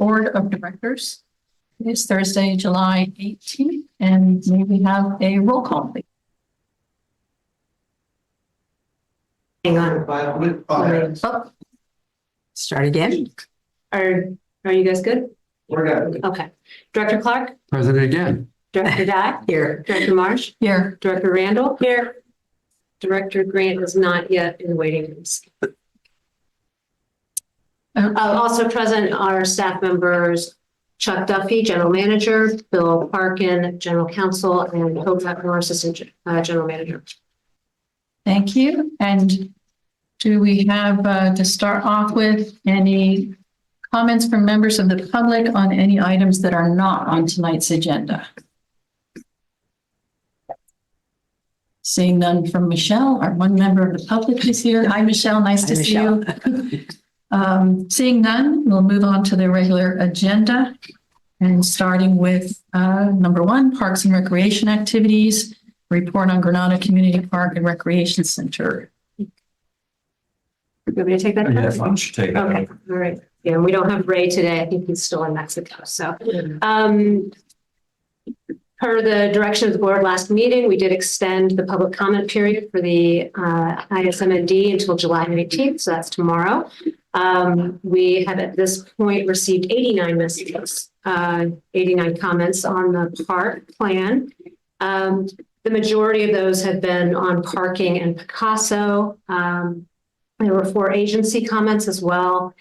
Board of Directors. It is Thursday, July 18th, and may we have a roll call, please? Hang on. Oh, Start again. Are you guys good? We're good. Okay. Director Clark, President again. Director Dye. Here. Director Marsh. here. Director Randall. Here. Director Grant is not yet in the waiting rooms. Also present are staff members Chuck Duffy, General Manager, Bill Parkin, General Counsel, and Hope Moore, Assistant General Manager. Thank you. And do we have, to start off with, any comments from members of the public on any items that are not on tonight's agenda? Seeing none from Michelle, our one member of the public is here. Hi, Michelle. Nice to see you. Seeing none, we'll move on to the regular agenda. And starting with number 1, Parks and Recreation Activities, report on Granada Community Park and Recreation Center. You want me to take that? Yeah, why don't you take that? Okay, all right. Yeah, and we don't have Ray today. I think he's still in Mexico. So per the direction of the board last meeting, we did extend the public comment period for the ISMND until July 19th. So that's tomorrow. We have at this point received 89 messages, 89 comments on the park plan. The majority of those have been on parking and Picasso. There were 4 agency comments as well.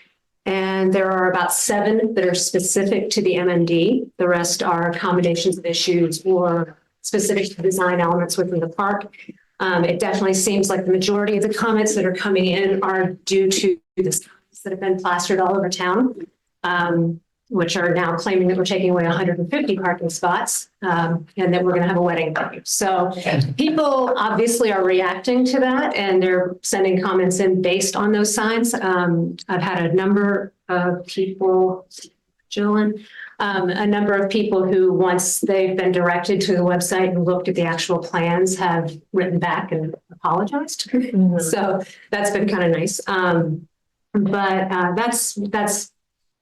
And there are about 7 that are specific to the MND. The rest are accommodations of issues or specific to design elements within the park. It definitely seems like the majority of the comments that are coming in are due to the signs that have been plastered all over town, which are now claiming that we're taking away 150 parking spots and that we're going to have a wedding venue. So people obviously are reacting to that and they're sending comments in based on those signs. I've had a number of people, Jillian, a number of people who, once they've been directed to the website and looked at the actual plans, have written back and apologized. Mm-hmm. So that's been kind of nice. But that's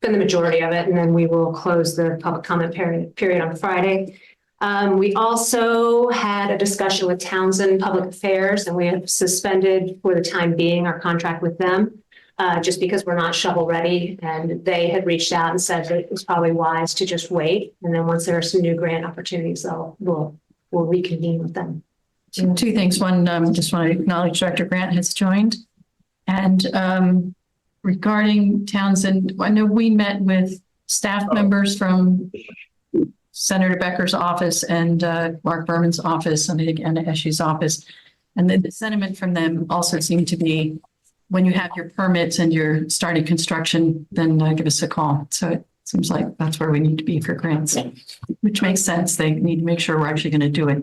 been the majority of it. And then we will close the public comment period on Friday. We also had a discussion with Townsend Public Affairs, and we have suspended for the time being our contract with them just because we're not shovel ready. And they had reached out and said that it was probably wise to just wait. And then once there are some new grant opportunities, we'll reconvene with them. 2 things. One, just want to acknowledge Director Grant has joined. And regarding Townsend, I know we met with staff members from Senator Becker's office and Mark Berman's office and Eshi's office. And the sentiment from them also seemed to be, when you have your permits and you're starting construction, then give us a call. So it seems like that's where we need to be for grants, which makes sense. They need to make sure we're actually going to do it.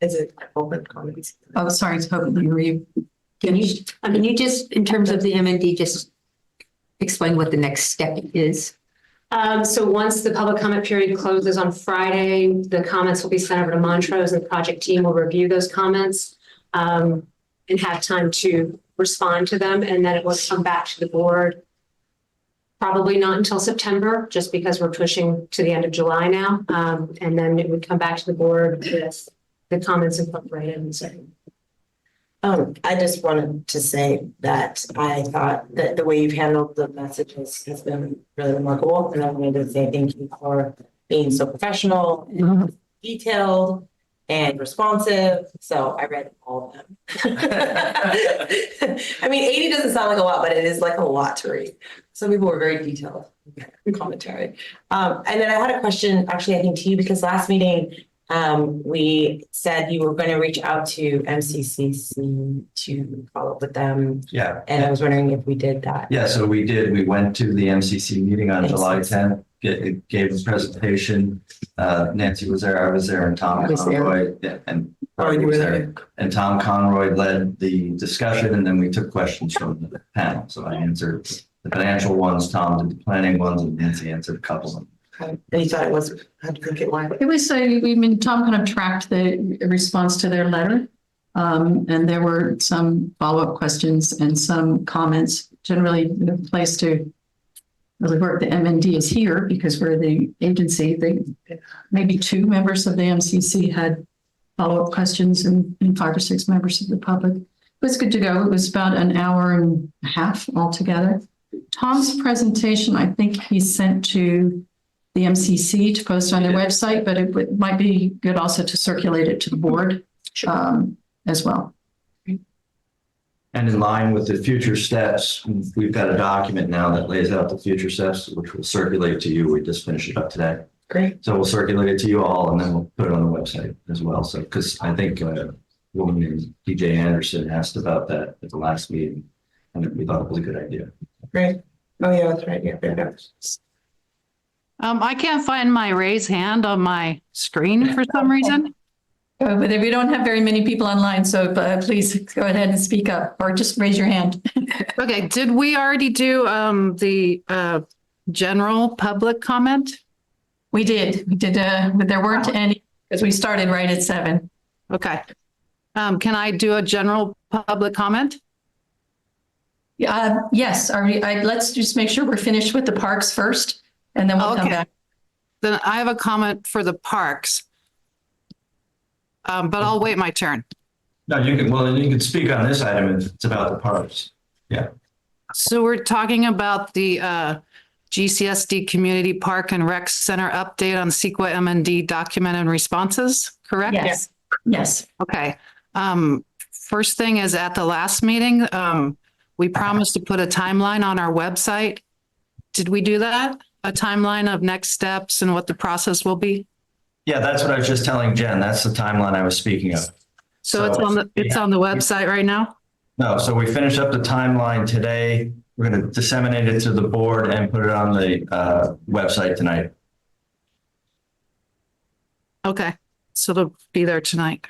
Is it open comments? Oh, sorry, it's hoping you Can you just, in terms of the MND, just explain what the next step is? So once the public comment period closes on Friday, the comments will be sent over to Montrose and the project team will review those comments and have time to respond to them. And then it will come back to the board, probably not until September, just because we're pushing to the end of July now. And then it would come back to the board with the comments incorporated and so. I just wanted to say that I thought that the way you've handled the messages has been really remarkable. And I wanted to say thank you for being so professional, and detailed, and responsive. So I read all of them. I mean, 80 doesn't sound like a lot, but it is like a lot to read. Some people were very detailed commentary. And then I had a question, actually, I think to you, because last meeting, we said you were going to reach out to MCCC to follow up with them. Yeah. And I was wondering if we did that. Yeah, so we did. We went to the MCC meeting on July 10th, gave a presentation. Nancy was there, I was there, and Tom Conroy. Yeah, and you were there. And Tom Conroy led the discussion, and then we took questions from the panel. So I answered the financial ones, Tom did the planning ones, and Nancy answered a couple of them. And you thought it was, how do you think it went? It was, Tom kind of tracked the response to their letter. And there were some follow-up questions and some comments, generally in a place to really work. The MND is here because we're the agency. Maybe 2 members of the MCC had follow-up questions and 5 or 6 members of the public. It was good to go. It was about an hour and a half altogether. Tom's presentation, I think he sent to the MCC to post on their website, but might be good also to circulate it to the board as well. And in line with the future steps, we've got a document now that lays out the future steps, which will circulate to you. We just finished it up today. Great. So we'll circulate it to you all and then we'll put it on the website as well. So, because I think a woman named DJ Anderson asked about that at the last meeting and we thought it was a good idea. Great. Oh, yeah, that's right. Yeah, fair enough. I can't find my raise hand on my screen for some reason. But we don't have very many people online, so please go ahead and speak up or just raise your hand. Okay, did we already do the general public comment? We did, but there weren't any because we started right at 7. Okay. Can I do a general public comment? Yes, let's just make sure we're finished with the parks first, and then we'll come Okay. back. Then I have a comment for the parks. But I'll wait my turn. No, you can speak on this item if it's about the parks. Yeah. So we're talking about the GCSD Community Park and Rec Center update on CEQA MND document and responses, correct? Yes. Okay. First thing is at the last meeting, we promised to put a timeline on our website. Did we do that? A timeline of next steps and what the process will be? Yeah, that's what I was just telling Jen. That's the timeline I was speaking of. So it's on the website right now? No, so we finished up the timeline today. We're going to disseminate it to the board and put it on the website tonight. Okay, so it'll be there tonight.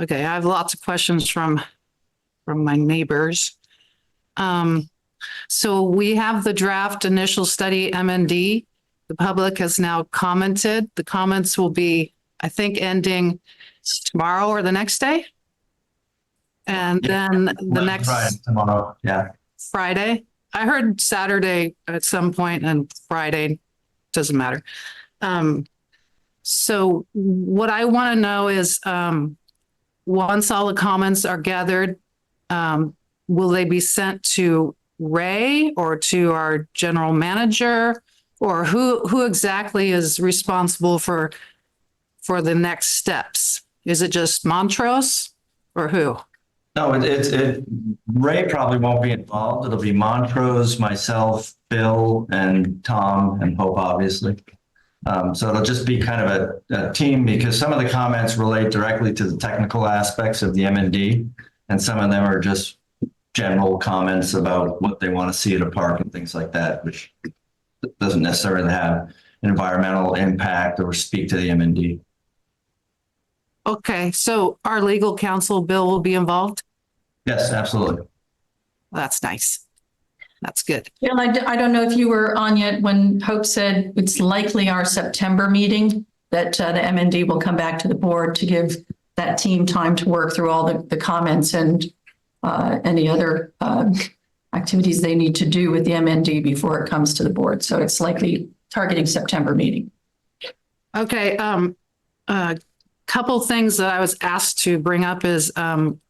Okay, I have lots of questions from my neighbors. So we have the draft initial study MND. The public has now commented. The comments will be, I think, ending tomorrow or the next day. And then the next Friday, tomorrow. Yeah. Friday. I heard Saturday at some point and Friday, doesn't matter. So what I want to know is, once all the comments are gathered, will they be sent to Ray or to our general manager? Or who exactly is responsible for the next steps? Is it just Montrose or who? No, Ray probably won't be involved. It'll be Montrose, myself, Bill, and Tom, and Hope, obviously. So it'll just be kind of a team because some of the comments relate directly to the technical aspects of the MND, and some of them are just general comments about what they want to see at a park and things like that, which doesn't necessarily have an environmental impact or speak to the MND. Okay, so our legal counsel, Bill, will be involved? Yes, absolutely. That's nice. That's good. Bill, I don't know if you were on yet when Hope said it's likely our September meeting that the MND will come back to the board to give that team time to work through all the comments and any other activities they need to do with the MND before it comes to the board. So it's likely targeting September meeting. Okay, couple things that I was asked to bring up is, and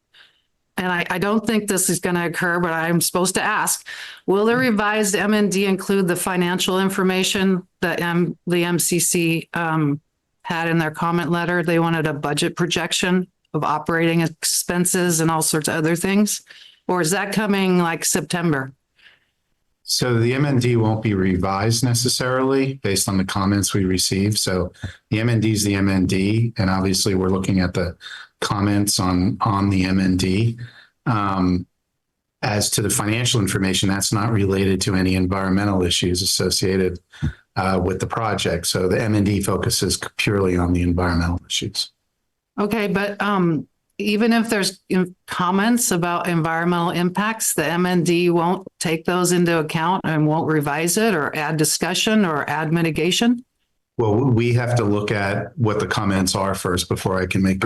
I don't think this is going to occur, but I'm supposed to ask, will the revised MND include the financial information that the MCC had in their comment letter? They wanted a budget projection of operating expenses and all sorts of other things. Or is that coming like September? So the MND won't be revised necessarily based on the comments we received. So the MND is the MND, and obviously we're looking at the comments on the MND. As to the financial information, that's not related to any environmental issues associated with the project. So the MND focuses purely on the environmental issues. Okay, but even if there's comments about environmental impacts, the MND won't take those into account and won't revise it or add discussion or add mitigation? Well, we have to look at what the comments are first before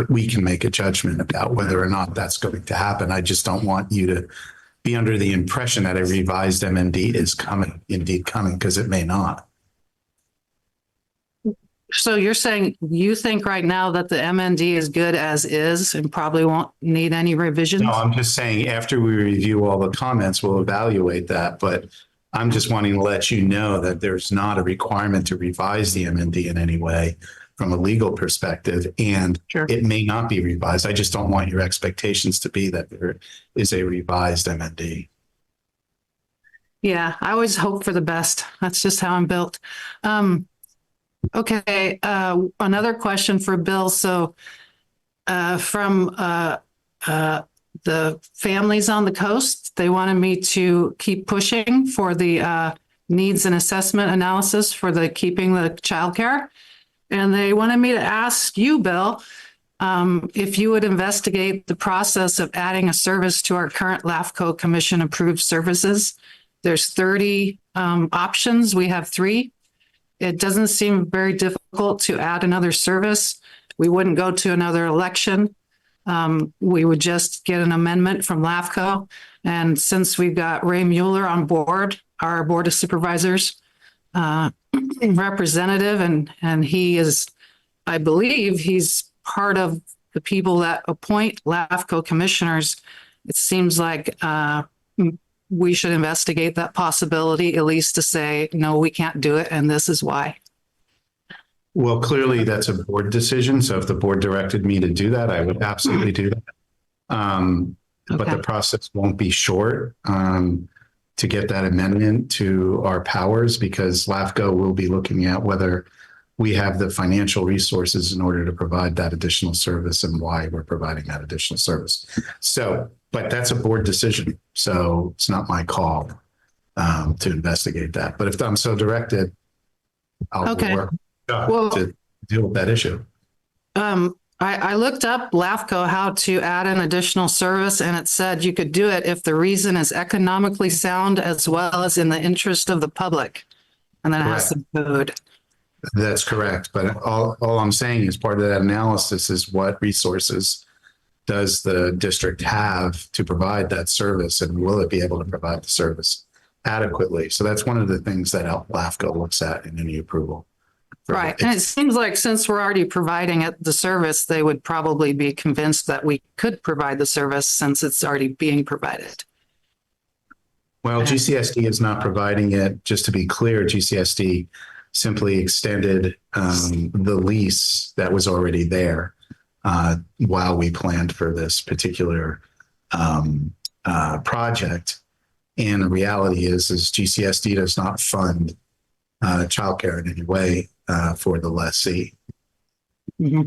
we can make a judgment about whether or not that's going to happen. I just don't want you to be under the impression that a revised MND is indeed coming, because it may not. So you're saying you think right now that the MND is good as is and probably won't need any revisions? No, I'm just saying after we review all the comments, we'll evaluate that. But I'm just wanting to let you know that there's not a requirement to revise the MND in any way from a legal perspective, and Sure. it may not be revised. I just don't want your expectations to be that there is a revised MND. Yeah, I always hope for the best. That's just how I'm built. Okay, another question for Bill. So from the families on the coast, they wanted me to keep pushing for the needs and assessment analysis for the keeping the childcare. And they wanted me to ask you, Bill, if you would investigate the process of adding a service to our current LAFCO Commission approved services. There's 30 options. We have 3. It doesn't seem very difficult to add another service. We wouldn't go to another election. We would just get an amendment from LAFCO. And since we've got Ray Mueller on board, our Board of Supervisors representative, and he is, I believe, he's part of the people that appoint LAFCO commissioners. It seems like we should investigate that possibility, at least to say, no, we can't do it, and this is why. Well, clearly that's a board decision. So if the board directed me to do that, I would absolutely do that. But Okay. the process won't be short to get that amendment to our powers, because LAFCO will be looking at whether we have the financial resources in order to provide that additional service and why we're providing that additional service. So, but that's a board decision. So it's not my call to investigate that. But if I'm so directed, I'll Okay. work Well- to deal with that issue. I looked up LAFCO, how to add an additional service, and it said you could do it if the reason is economically sound as well as in the interest of the public. And then it has some code. That's correct. But all I'm saying is part of that analysis is what resources does the district have to provide that service, and will it be able to provide the service adequately? So that's one of the things that LAFCO looks at in any approval. Right. And it seems like since we're already providing it, the service, they would probably be convinced that we could provide the service since it's already being provided. Well, GCSD is not providing it. Just to be clear, GCSD simply extended the lease that was already there while we planned for this particular project. And the reality is GCSD does not fund childcare in any way for the lessee. Mm-hmm.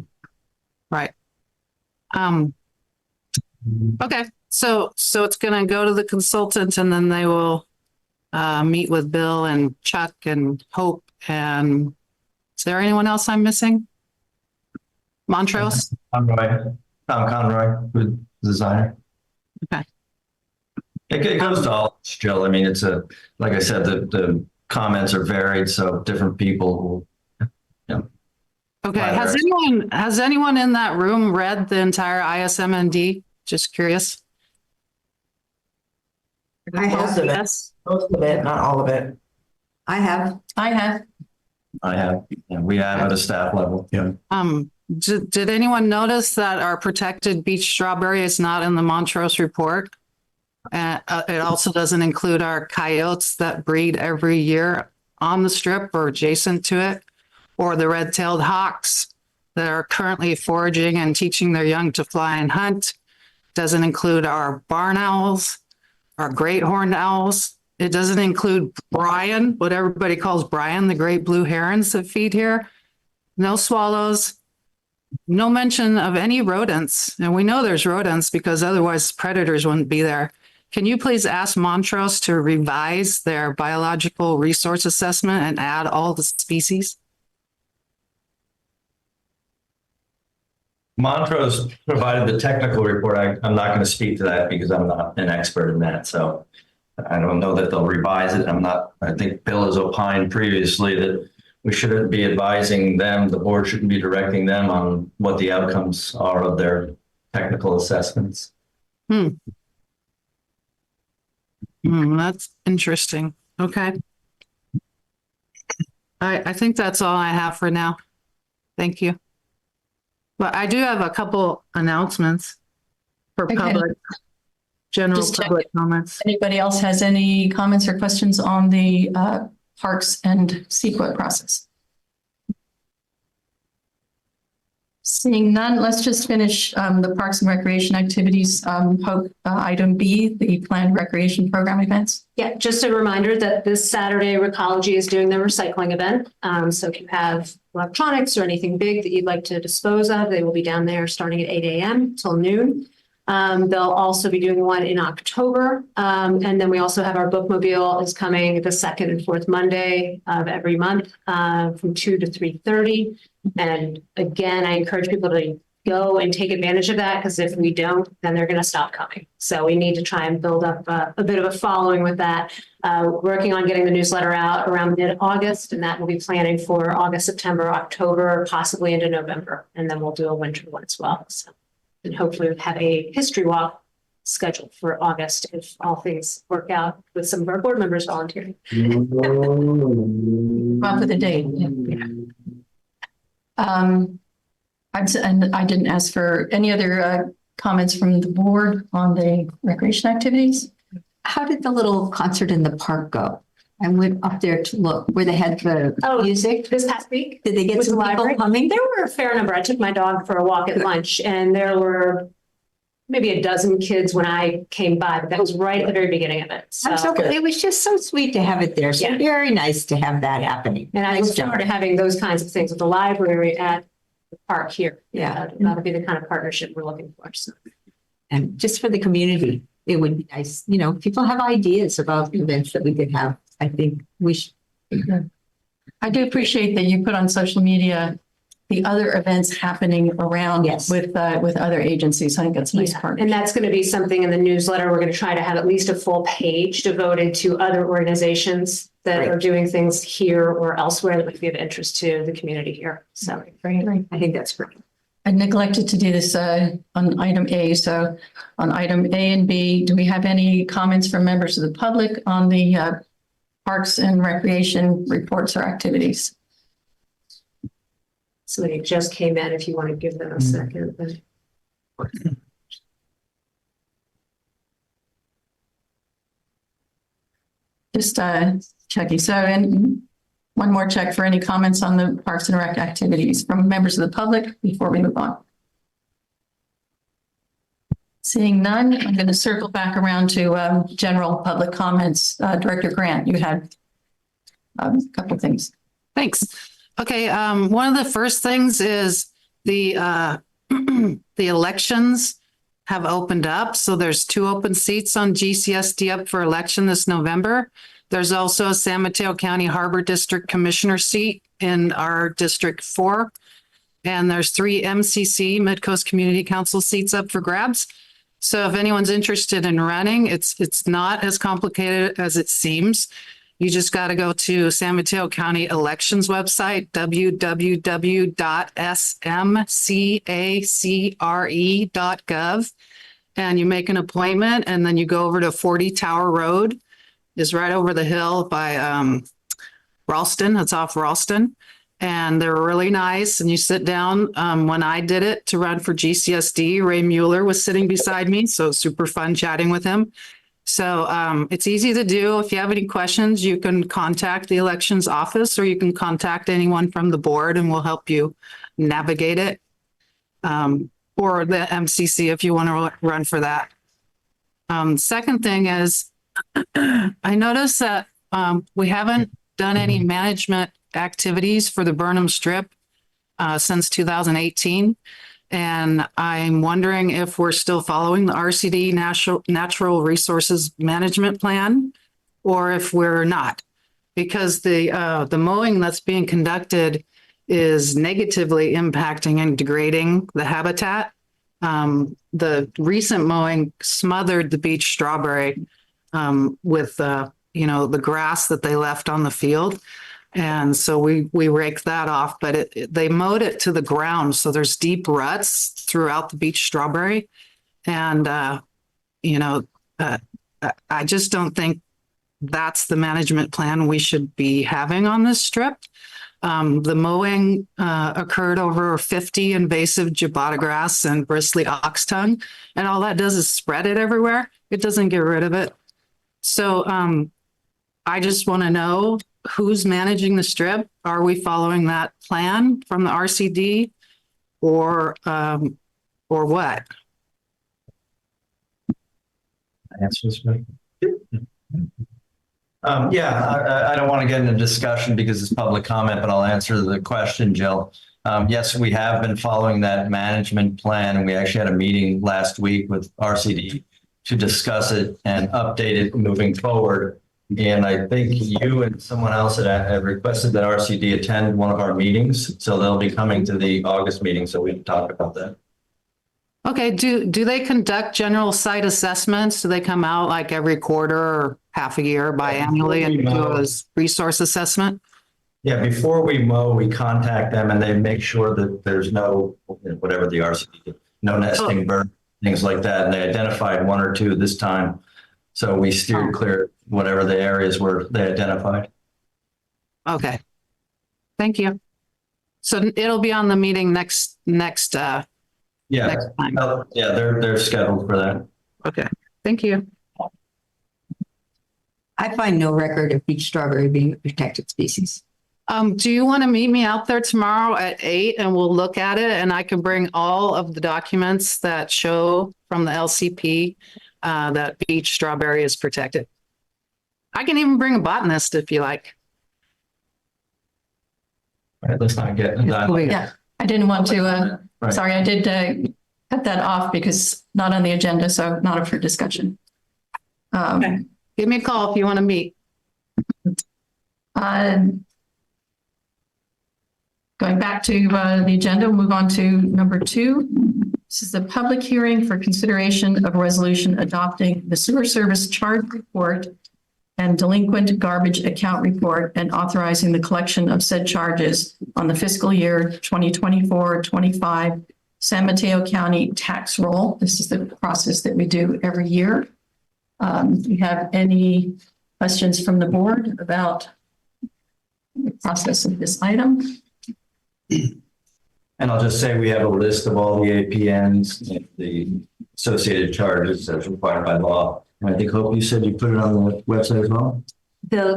Right. Okay. So it's going to go to the consultant, and then they will meet with Bill and Chuck and Hope. And is there anyone else I'm missing? Montrose? Tom Conroy, who's the designer. Okay. It goes to all, Jill. I mean, it's like I said, the comments are varied, so different people will. Okay. Has anyone in that room read the entire ISMND? Just curious. I have, Most of it. yes, Most of it, not all of it. I have. I have. I have, and we have at a staff level. Yeah. Did anyone notice that our protected beach strawberry is not in the Montrose report? It also doesn't include our coyotes that breed every year on the strip or adjacent to it, or the red-tailed hawks that are currently foraging and teaching their young to fly and hunt. Doesn't include our barn owls, our great horned owls. It doesn't include Brian, what everybody calls Brian, the great blue herons that feed here. No swallows. No mention of any rodents. And we know there's rodents because otherwise predators wouldn't be there. Can you please ask Montrose to revise their biological resource assessment and add all the species? Montrose provided the technical report. I'm not going to speak to that because I'm not an expert in that. So I don't know that they'll revise it. I think Bill has opined previously that we shouldn't be advising them. The board shouldn't be directing them on what the outcomes are of their technical assessments. That's interesting. Okay. I think that's all I have for now. Thank you. But I do have a couple announcements for Okay. public, general Just check. public comments. Anybody else has any comments or questions on the parks and CEQA process? Seeing none, let's just finish the Parks and Recreation activities. Item B, the planned recreation program events. Yeah, just a reminder that this Saturday, Recology is doing their recycling event. So if you have electronics or anything big that you'd like to dispose of, they will be down there starting at 8 a.m. till noon. They'll also be doing one in October. And then we also have our bookmobile is coming the second and fourth Monday of every month from 2 to 3:30. And again, I encourage people to go and take advantage of that, because if we don't, then they're going to stop coming. So we need to try and build up a bit of a following with that. Working on getting the newsletter out around mid-August, and that will be planning for August, September, October, possibly into November. And then we'll do a winter one as well. So, and hopefully have a history walk scheduled for August if all things work out with some of our board members volunteering. Come up with a date. Yeah. And I didn't ask for any other comments from the board on the recreation activities. How did the little concert in the park go? I went up there to look where they had the music. This past week. Did they get With some the people library? coming? There were a fair number. I took my dog for a walk at lunch, and there were maybe a dozen kids when I came by, but that was right at the very beginning of it. So, It was just so sweet to have it there. So Yeah. very nice to have that happening. and I Nice look job. forward to having those kinds of things with the library at the park here. Yeah. That'll be the kind of partnership we're looking for. So. And just for the community, it would be nice. You know, people have ideas about events that we could have. I think we should. I do appreciate that you put on social media the other events happening around Yes. with other agencies. I think that's a nice Yeah, part. and that's going to be something in the newsletter. We're going to try to have at least a full page devoted to other organizations that Right. are doing things here or elsewhere that would be of interest to the community here. So Great. I think that's great. I neglected to do this on item A. So on item A and B, do we have any comments from members of the public on the parks and recreation reports or activities? somebody just came in, if you want to give them a second. Just checking. So, and one more check for any comments on the Parks and Rec activities from members of the public before we move on. Seeing none, I'm going to circle back around to general public comments. Director Grant, you had a couple of things. Thanks. Okay, one of the first things is the the elections have opened up. So there's 2 open seats on GCSD up for election this November. There's also a San Mateo County Harbor District Commissioner seat in our District 4. And there's 3 MCC, Mid-Coast Community Council seats up for grabs. So if anyone's interested in running, it's not as complicated as it seems. You just got to go to San Mateo County Elections website, www.smcacre.gov, and you make an appointment, and then you go over to 40 Tower Road, is right over the hill by Ralston. It's off Ralston, and they're really nice. And you sit down. When I did it to run for GCSD, Ray Mueller was sitting beside me, so super fun chatting with him. So it's easy to do. If you have any questions, you can contact the elections office or you can contact anyone from the board and we'll help you navigate it. Or the MCC if you want to run for that. Second thing is, I noticed that we haven't done any management activities for the Burnham Strip since 2018. And I'm wondering if we're still following the RCD Natural Resources Management Plan, or if we're not, because the mowing that's being conducted is negatively impacting and degrading the habitat. The recent mowing smothered the beach strawberry with the grass that they left on the field. And so we raked that off, but they mowed it to the ground. So there's deep ruts throughout the beach strawberry. And, I just don't think that's the management plan we should be having on this strip. The mowing occurred over 50 invasive jabata grass and bristly ox tongue, and all that does is spread it everywhere. It doesn't get rid of it. So I just want to know who's managing the strip. Are we following that plan from the RCD, or what? Answers. I don't want to get into discussion because it's public comment, but I'll answer the question, Jill. Yes, we have been following that management plan, and we actually had a meeting last week with RCD to discuss it and update it moving forward. And I think you and someone else had requested that RCD attend one of our meetings, so they'll be coming to the August meeting, so we can talk about that. Okay, do they conduct general site assessments? Do they come out like every quarter or half a year biannually and do a resource assessment? Yeah, before we mow, we contact them and they make sure that there's no, whatever the RCD, no nesting bird, things like that. And they identified one or two this time. So we steered clear whatever the areas were they identified. Okay. Thank you. So it'll be on the meeting next Yeah, next time. yeah, they're scheduled for that. Okay. Thank you. I find no record of beach strawberry being a protected species. Do you want to meet me out there tomorrow at 8 and we'll look at it, and I can bring all of the documents that show from the LCP that beach strawberry is protected. I can even bring a botanist if you like. All right, let's not get into that. Yeah, I didn't want to, Right. sorry, I did cut that off because not on the agenda, so not up for discussion. Okay. Give me a call if you want to meet. Going back to the agenda, we'll move on to number 2. This is the public hearing for consideration of a resolution adopting the sewer service charge report and delinquent garbage account report and authorizing the collection of said charges on the fiscal year 2024-25 San Mateo County tax roll. This is the process that we do every year. Do you have any questions from the board about the process of this item? And I'll just say we have a list of all the APNs and the associated charges as required by law. And I think, Hope, you said you put it on the website as well?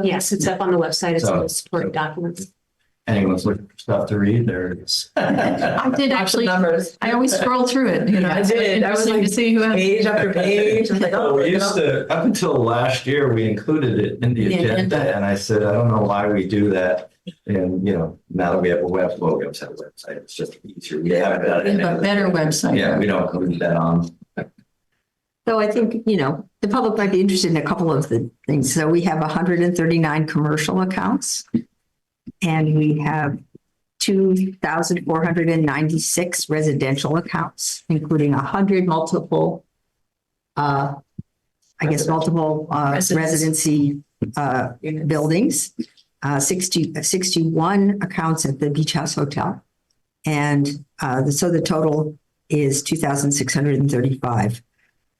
Yes, it's up on the website. It's on the support documents. Anyone's looking for stuff to read, there it is. I did actually, Numbers. I always scroll through it, you know. I did. I was Interesting like, to see who has. Page after page. I was like, oh, We used to, up until last year, we included it in the The agenda, agenda. and I said, I don't know why we do that. And, now that we have a website, it's just easier. We haven't done it. We have a better website. Yeah, we don't leave that on. So I think, the public might be interested in a couple of the things. So we have 139 commercial accounts, and we have 2,496 residential accounts, including 100 multiple residency buildings, 61 accounts at the Beach House Hotel. And so the total is 2,635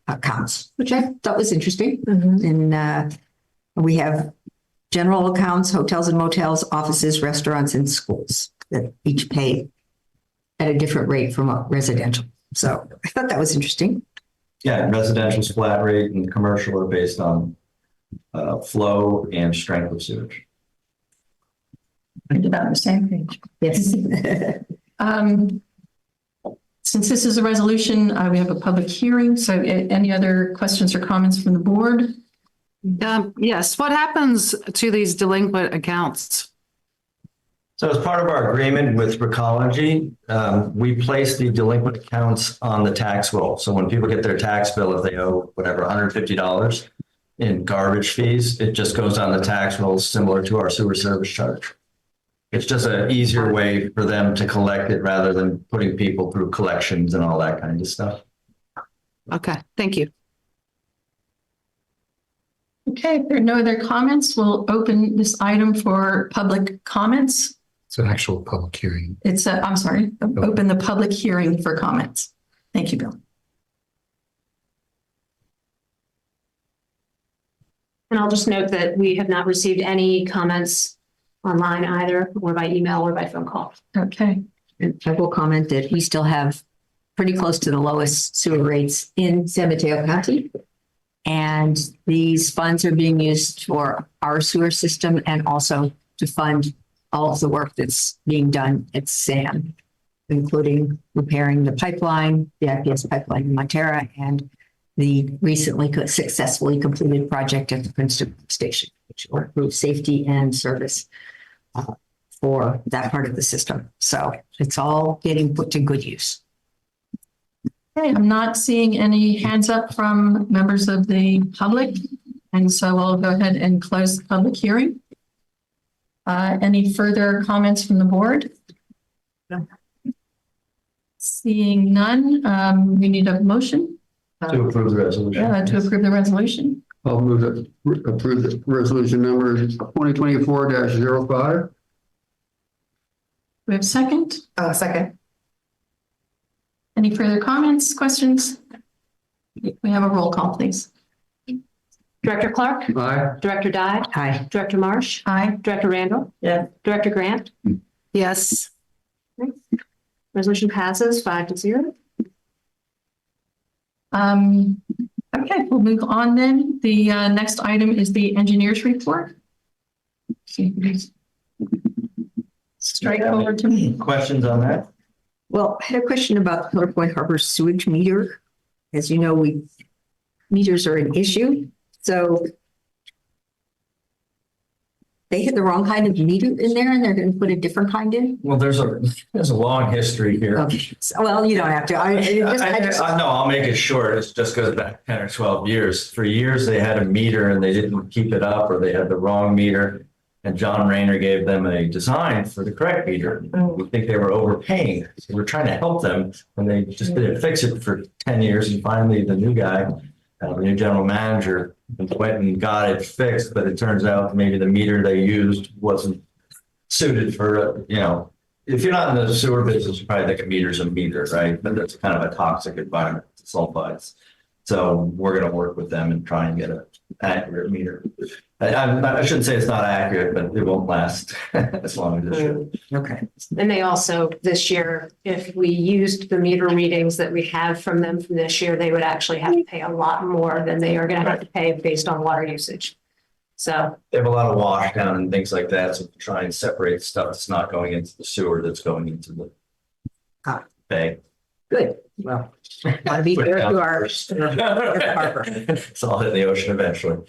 accounts, which I thought was interesting. And we have general accounts, hotels and motels, offices, restaurants, and schools that each pay at a different rate from a residential. So I thought that was interesting. Yeah, residential's flat rate and commercial are based on flow and strength of sewage. We're about on the same page. Yes. Since this is a resolution, we have a public hearing. So any other questions or comments from the board? Yes. What happens to these delinquent accounts? So as part of our agreement with Recology, we place the delinquent accounts on the tax roll. So when people get their tax bill, if they owe whatever, $150 in garbage fees, it just goes on the tax roll similar to our sewer service charge. It's just an easier way for them to collect it rather than putting people through collections and all that kind of stuff. Okay. Thank you. Okay, if there are no other comments, we'll open this item for public comments. It's an actual public hearing. It's, I'm sorry, open the public hearing for comments. Thank you, Bill. And I'll just note that we have not received any comments online either, or by email or by phone call. Okay, And I will comment that we still have pretty close to the lowest sewer rates in San Mateo County. And these funds are being used for our sewer system and also to fund all of the work that's being done at SAM, including repairing the pipeline, the IPS pipeline in Montera, and the recently successfully completed project at the Princeton Station, which will improve safety and service for that part of the system. So it's all getting put to good use. okay, I'm not seeing any hands up from members of the public. And so I'll go ahead and close the public hearing. Any further comments from the board? No. Seeing none, we need a motion To approve the resolution. to approve the resolution. I'll move to approve the resolution number 2024-05. We have a second. Second. Any further comments, questions? We have a roll call, please. Director Clark, Aye. Director Dye, Aye. Director Marsh, Aye. Director Randall, Yeah. Director Grant. Yes. Resolution passes 5-0. Okay, we'll move on then. The next item is the engineer's report. Strike over to me. Questions on that? Well, I had a question about the Pillar Point Harbor sewage meter. As you know, meters are an issue. So they had the wrong kind of meter in there and they're going to put a different kind in? Well, there's a long history here. Okay. So, well, you don't have to. No, I'll make it short. It just goes back 10 or 12 years. For years, they had a meter and they didn't keep it up, or they had the wrong meter. And John Rayner gave them a design for the correct meter. We think they were overpaying. So we're trying to help them, and they just didn't fix it for 10 years. And finally, the new guy, the new general manager, went and got it fixed. But it turns out maybe the meter they used wasn't suited for, if you're not in the sewer business, you probably think a meter's a meter, right? But that's kind of a toxic environment, sulfides. So we're going to work with them and try and get an accurate meter. I shouldn't say it's not accurate, but it won't last as long as it should. Okay. And they also, this year, if we used the meter readings that we have from them from this year, they would actually have to pay a lot more than they are going to have to pay based on water usage. So They have a lot of wash down and things like that. So try and separate stuff that's not going into the sewer, that's going into the bay. Good. Well, want to be fair to our harbor. It's all in the ocean eventually.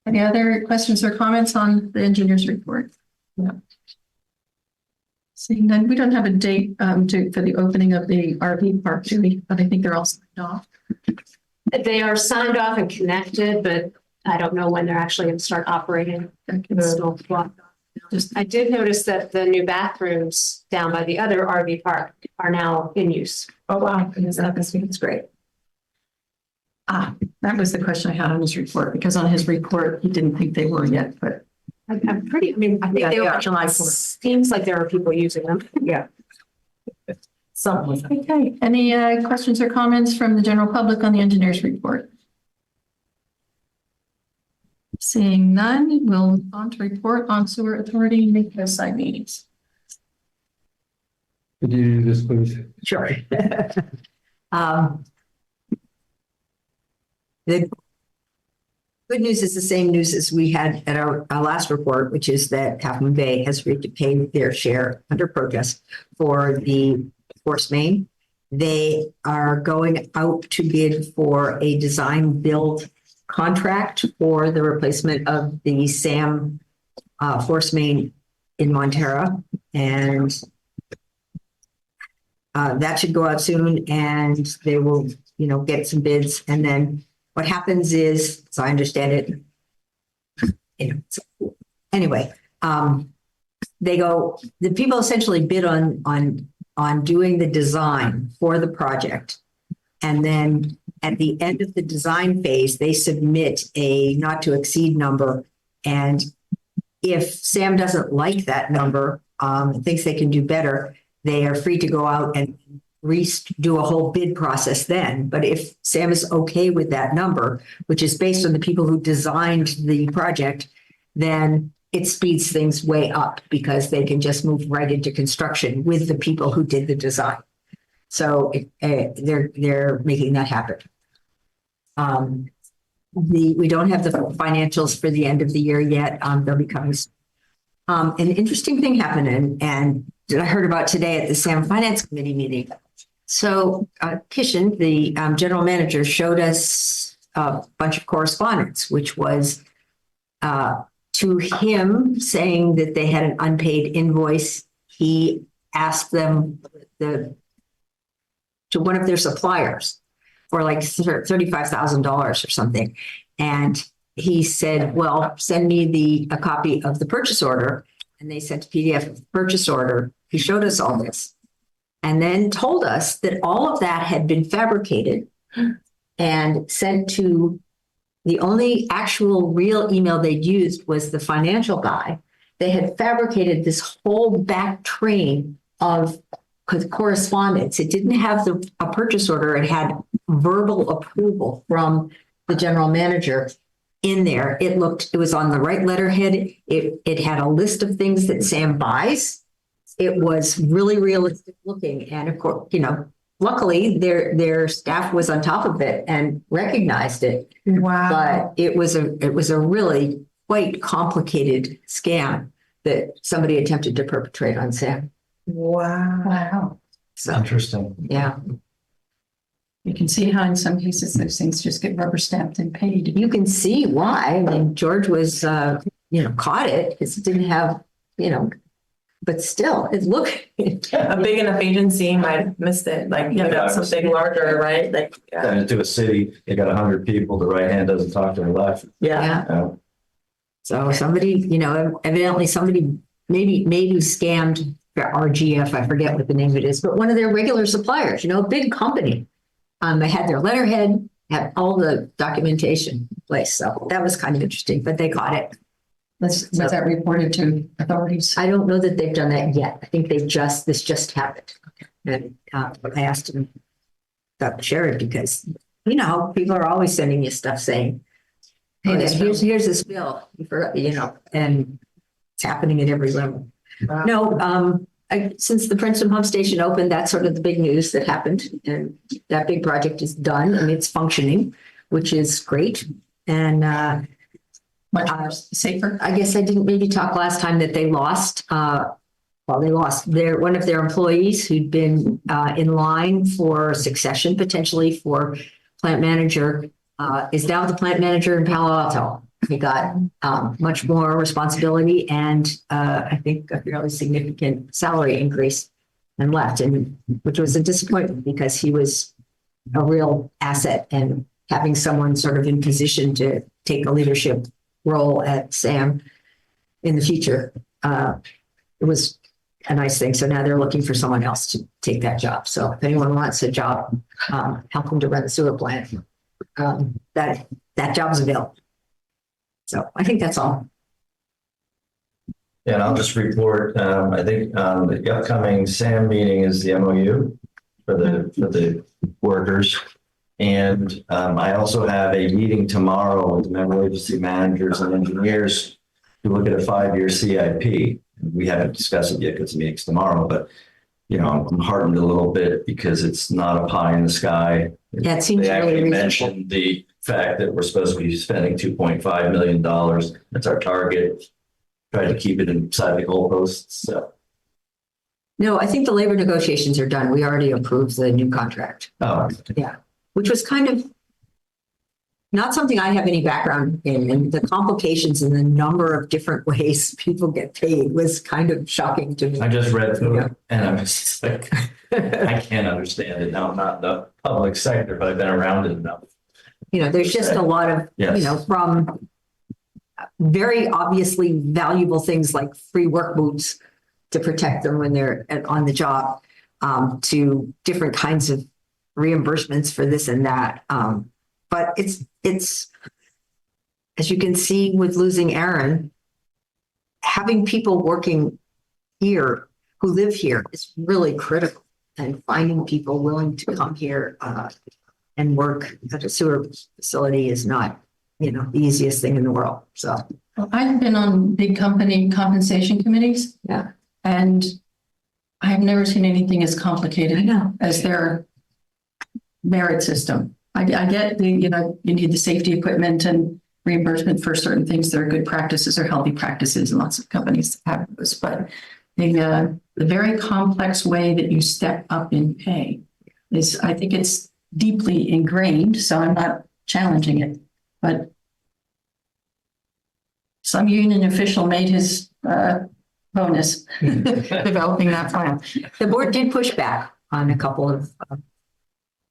Any other questions or comments on the engineer's report? No. Seeing none, we don't have a date for the opening of the RV park, do we? But I think they're all signed off. they are signed off and connected, but I don't know when they're actually going to start operating. It's still blocked off. I did notice that the new bathrooms down by the other RV park are now in use. Oh, wow. That's great. That was the question I had on his report, because on his report, he didn't think they were yet, but. I think they they were. are July 4th. Seems like there are people using them. Yeah. Okay. Any questions or comments from the general public on the engineer's report? Seeing none, we'll move on to report on sewer authority and make those side meetings. Could you do this, please? Sure. The good news is the same news as we had at our last report, which is that Half Moon Bay has agreed to pay their share under protest for the force main. They are going out to bid for a design build contract for the replacement of the SAM force main in Montera. And that should go out soon, and they will, get some bids. And then what happens is, as I understand it, anyway, the people essentially bid on doing the design for the project. And then at the end of the design phase, they submit a not to exceed number. And if Sam doesn't like that number, thinks they can do better, they are free to go out and do a whole bid process then. But if Sam is okay with that number, which is based on the people who designed the project, then it speeds things way up because they can just move right into construction with the people who did the design. So they're making that happen. We don't have the financials for the end of the year yet. They'll be coming soon. An interesting thing happened and I heard about today at the SAM Finance Committee meeting. So Kishan, the general manager, showed us a bunch of correspondence, which was to him saying that they had an unpaid invoice. He asked them to one of their suppliers for like $35,000 or something. And he said, well, send me a copy of the purchase order. And they sent a PDF of the purchase order. He showed us all this and then told us that all of that had been fabricated and sent to the only actual real email they'd used was the financial guy. They had fabricated this whole back train of correspondence. It didn't have a purchase order. It had verbal approval from the general manager in there. It was on the right letterhead. It had a list of things that Sam buys. It was really realistic looking. And of course, luckily their staff was on top of it and recognized it. Wow. But it was a really quite complicated scam that somebody attempted to perpetrate on Sam. Wow. So, Interesting. yeah. You can see how in some cases those things just get rubber stamped and paid. You can see why. I mean, George was, caught it because it didn't have, but still, it looked. A big enough agency might have missed it, like, something larger, right? Like, yeah. Send it to a city, they got 100 people, the right hand doesn't talk to the left. Yeah. So somebody, evidently somebody maybe scammed RGF, I forget what the name of it is, but one of their regular suppliers, a big company. They had their letterhead, had all the documentation in place. So that was kind of interesting, but they caught it. Was that reported to authorities? I don't know that they've done that yet. I think this just happened. And I asked him about the sheriff because, people are always sending you stuff saying, hey, here's this bill, you forgot, and it's happening at every level. Wow. No, since the Princeton Pump Station opened, that's sort of the big news that happened. And that big project is done and it's functioning, which is great. And Much more safer. I guess I didn't maybe talk last time that they lost, one of their employees who'd been in line for succession, potentially for plant manager, is now the plant manager in Palo Alto. He got much more responsibility and I think a fairly significant salary increase and left, and which was a disappointment because he was a real asset and having someone sort of in position to take a leadership role at SAM in the future. It was a nice thing. So now they're looking for someone else to take that job. So if anyone wants a job, help them to run the sewer plant, that job's available. So I think that's all. Yeah, and I'll just report, I think the upcoming SAM meeting is the MOU for the workers. And I also have a meeting tomorrow with member agency managers and engineers to look at a 5-year CIP. We haven't discussed it yet because the meeting's tomorrow, but I'm heartened a little bit because it's not a pie in the sky. Yeah, it seems they actually really mentioned the fact that we're supposed to be spending $2.5 million. That's our target. Try to keep it inside the goalposts. So. No, I think the labor negotiations are done. We already approved the new contract. Oh, yeah, which was kind of not something I have any background in, and the complications and the number of different ways people get paid was kind of shocking to me. I just read through it and I was just like, I can't understand it. Now, I'm not the public sector, but I've been around it enough. There's just a lot of, from very obviously valuable things like free work boots to protect them when they're on the job, to different kinds of reimbursements for this and that. But it's, as you can see with losing Aaron, having people working here who live here is really critical. and finding people willing to come here and work at a sewer facility is not, the easiest thing in the world. So, Well, I've been on big company compensation committees. Yeah. And I have never seen anything as complicated as their merit system. I get you need the safety equipment and reimbursement for certain things that are good practices or healthy practices, and lots of companies have those. But the very complex way that you step up in pay is, I think it's deeply ingrained. So I'm not challenging it, but some union official made his bonus developing that plan. the board did push back on a couple of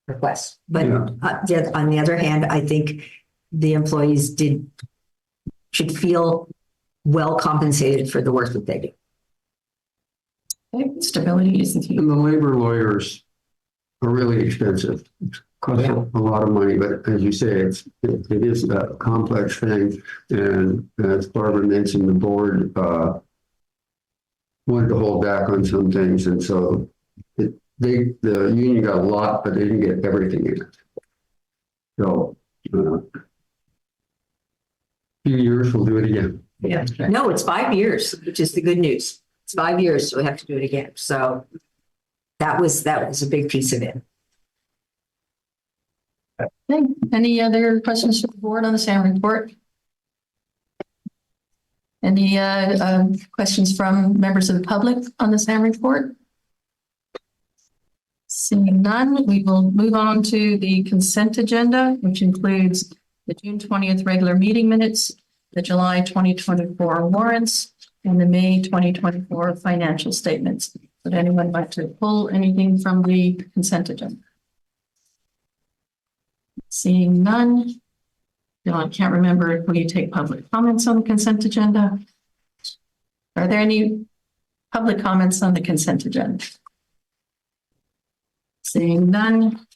requests, but on the other hand, I think the employees should feel well compensated for the work that they do. Okay, stability is the key. And the labor lawyers are really expensive. Cost a lot of money, but as you say, it is a complex thing. And as Barbara mentioned, the board wanted to hold back on some things, and so the union got a lot, but they didn't get everything in it. So, few years, we'll do it again. Yeah. No, it's 5 years, which is the good news. It's 5 years, so we have to do it again. So that was a big piece of it. Okay. Any other questions for the board on the SAM report? Any questions from members of the public on the SAM report? Seeing none, we will move on to the consent agenda, which includes the June 20th regular meeting minutes, the July 2024 warrants, and the May 2024 financial statements. Would anyone like to pull anything from the consent agenda? Seeing none. I can't remember if we take public comments on the consent agenda. Are there any public comments on the consent agenda? Seeing none,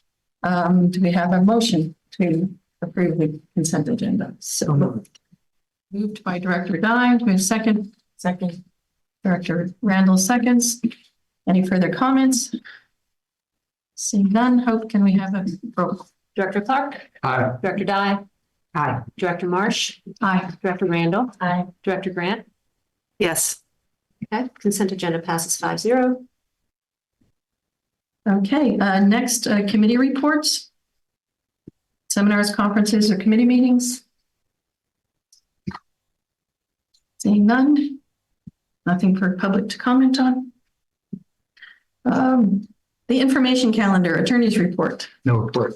do we have a motion to approve the consent agenda? So moved. Moved by Director Dye. Do we have a second? Second. Director Randall seconds. Any further comments? Seeing none, Hope, can we have a roll call? Director Clark, Aye. Director Dye, Aye. Director Marsh, Aye. Director Randall, Aye. Director Grant. Yes. Okay, consent agenda passes 5-0. Okay, next, committee reports. Seminars, conferences, or committee meetings? Seeing none. Nothing for public to comment on. The information calendar, attorney's report, No report.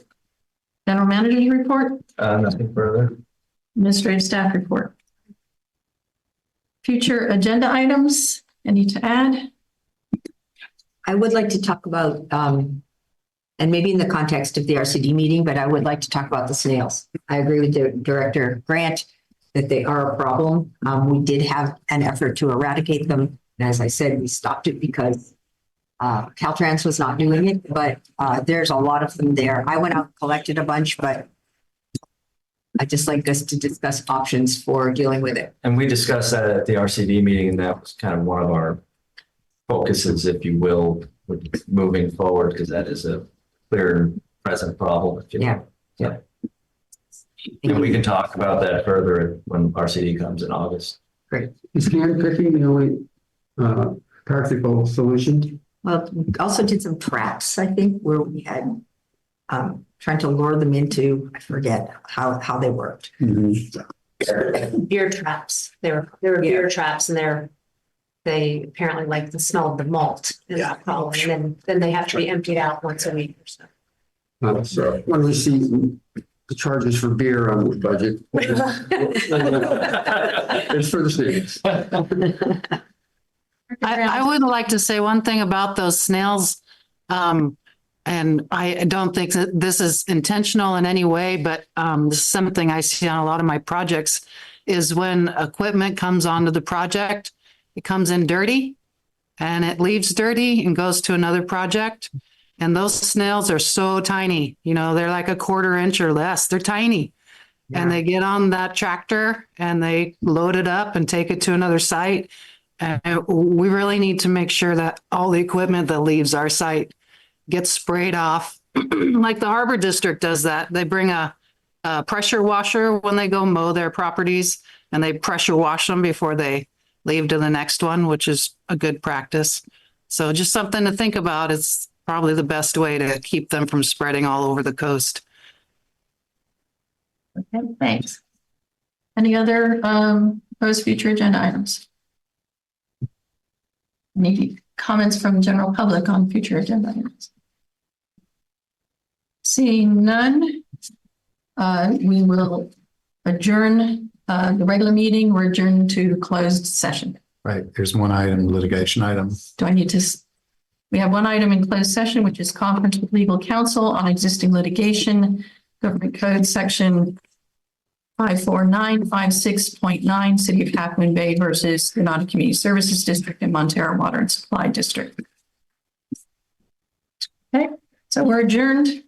general manager's report, Nothing further. administrative staff report. Future agenda items, any to add? I would like to talk about, and maybe in the context of the RCD meeting, but I would like to talk about the snails. I agree with Director Grant that they are a problem. We did have an effort to eradicate them. And as I said, we stopped it because Caltrans was not doing it, but there's a lot of them there. I went out and collected a bunch, but I'd just like us to discuss options for dealing with it. And we discussed that at the RCD meeting, and that was kind of one of our focuses, if you will, with moving forward, because that is a clear and present problem. If you Yeah. will. Yeah. And we can talk about that further when RCD comes in August. Great. Is hand picking the only practical solution? Well, we also did some traps, I think, where we had trying to lure them into, I forget how they worked. Beer traps. They were beer traps, and they apparently like the smell of the malt. Is the problem. And then they have to be emptied out once a week or so. So when we see the charges for beer on the budget, it's for the students. I would like to say one thing about those snails. And I don't think that this is intentional in any way, but this is something I see on a lot of my projects is when equipment comes onto the project, it comes in dirty and it leaves dirty and goes to another project. And those snails are so tiny, they're like a 1/4 inch or less. They're tiny. Yeah. And they get on that tractor and they load it up and take it to another site. And we really need to make sure that all the equipment that leaves our site get sprayed off. Like the Harbor District does that. They bring a pressure washer when they go mow their properties, and they pressure wash them before they leave to the next one, which is a good practice. So just something to think about. It's probably the best way to keep them from spreading all over the coast. Okay, thanks. Any other proposed future agenda items? Any comments from general public on future agenda items? Seeing none, we will adjourn the regular meeting. We're adjourned to closed session. Right. There's one item, litigation item. Do I need to? We have one item in closed session, which is conference with legal counsel on existing litigation, government code section 54956.9, City of Half Moon Bay versus Granada Community Services District and Montero Water and Supply District. Okay, so we're adjourned.